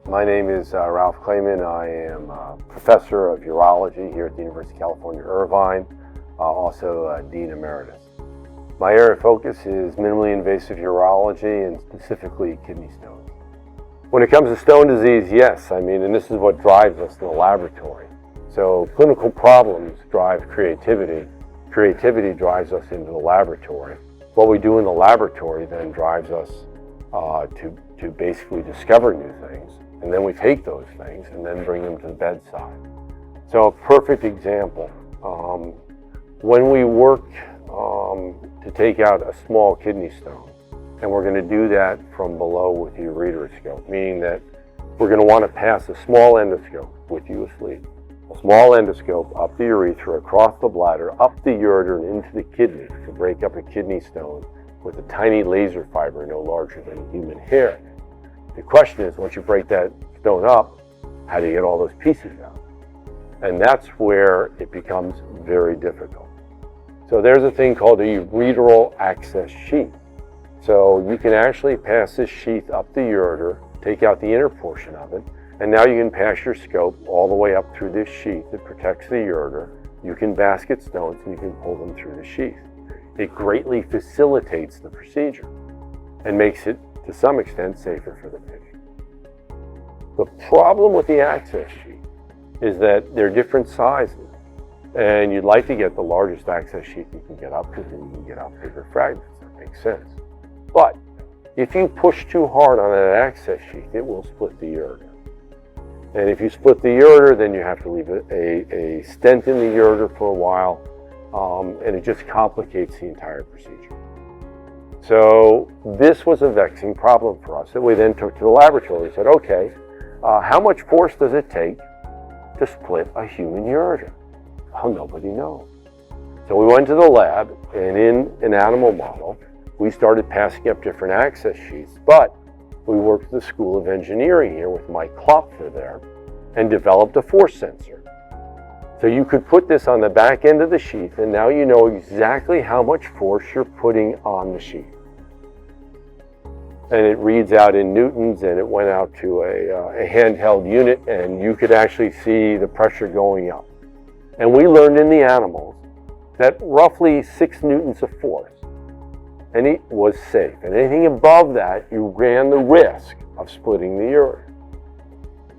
My name is Ralph Clayman. I am a professor of urology here at the University of California, Irvine, also Dean Emeritus. My area of focus is minimally invasive urology and specifically kidney stones. When it comes to stone disease, yes, and this is what drives us in the laboratory. So clinical problems drive creativity. Creativity drives us into the laboratory. What we do in the laboratory then drives us to basically discover new things. And then we take those things and then bring them to the bedside. So a perfect example, when we work to take out a small kidney stone, and we're going to do that from below with the ureteroscope, meaning that we're going to want to pass a small endoscope with you asleep, a small endoscope up the urethra, across the bladder, up the ureter, and into the kidney to break up a kidney stone with a tiny laser fiber no larger than a human hair. The question is, once you break that stone up, how do you get all those pieces out? And that's where it becomes very difficult. So there's a thing called a ureteral access sheath. So you can actually pass this sheath up the ureter, take out the inner portion of it, and now you can pass your scope all the way up through this sheath that protects the ureter. You can basket stones and you can pull them through the sheath. It greatly facilitates the procedure and makes it, to some extent, safer for the patient. The problem with the access sheath is that they're different sizes, and you'd like to get the largest access sheath you can get up because then you can get out bigger fragments. That makes sense. But if you push too hard on that access sheath, it will split the ureter. And if you split the ureter, then you have to leave a stent in the ureter for a while, and it just complicates the entire procedure. So this was a vexing problem for us that we then took to the laboratory. We said, okay, how much force does it take to split a human ureter? Well, nobody knows. So we went to the lab, and in an animal model, we started passing up different access sheaths, but we worked with the School of Engineering here with Mike Klopfer there and developed a force sensor. So you could put this on the back end of the sheath, and now you know exactly how much force you're putting on the sheath. And it reads out in newtons, and it went out to a handheld unit, and you could actually see the pressure going up. And we learned in the animals that roughly 6 newtons of force, and it was safe. And anything above that, you ran the risk of splitting the ureter.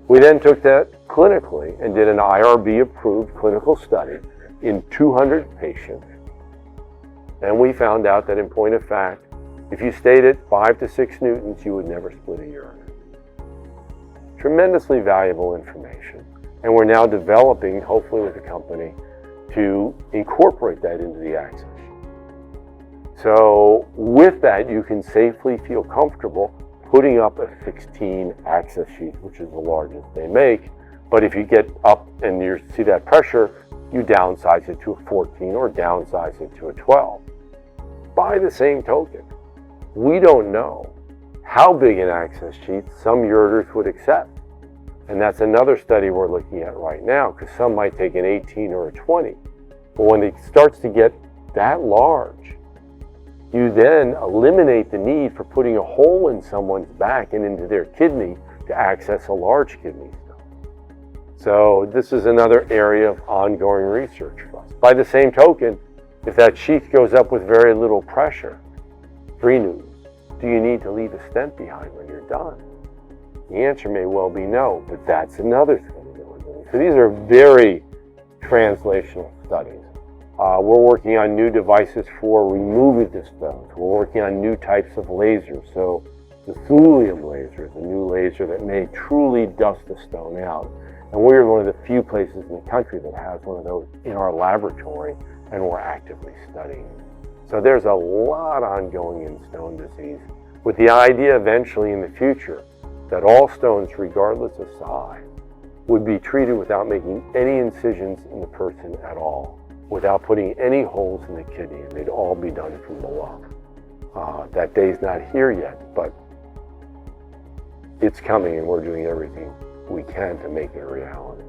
We then took that clinically and did an IRB-approved clinical study in 200 patients. And we found out that, in point of fact, if you stayed at 5 to 6 newtons, you would never split a ureter. Tremendously valuable information. And we're now developing, hopefully with the company, to incorporate that into the access sheath. So with that, you can safely feel comfortable putting up a 16 access sheath, which is the largest they make. But if you get up and you see that pressure, you downsize it to a 14 or downsize it to a 12. By the same token, we don't know how big an access sheath some ureters would accept. And that's another study we're looking at right now, because some might take an 18 or a 20. But when it starts to get that large, you then eliminate the need for putting a hole in someone's back and into their kidney to access a large kidney stone. So this is another area of ongoing research for us. By the same token, if that sheath goes up with very little pressure, 3 newtons, do you need to leave a stent behind when you're done? The answer may well be no, but that's another thing that we're doing. So these are very translational studies. We're working on new devices for removing the stones. We're working on new types of lasers. So the thulium laser is a new laser that may truly dust the stone out. And we're one of the few places in the country that has one of those in our laboratory, and we're actively studying. So there's a lot ongoing in stone disease, with the idea eventually in the future that all stones, regardless of size, would be treated without making any incisions in the person at all, without putting any holes in the kidney, and they'd all be done from below. That day's not here yet, but it's coming, and we're doing everything we can to make it a reality.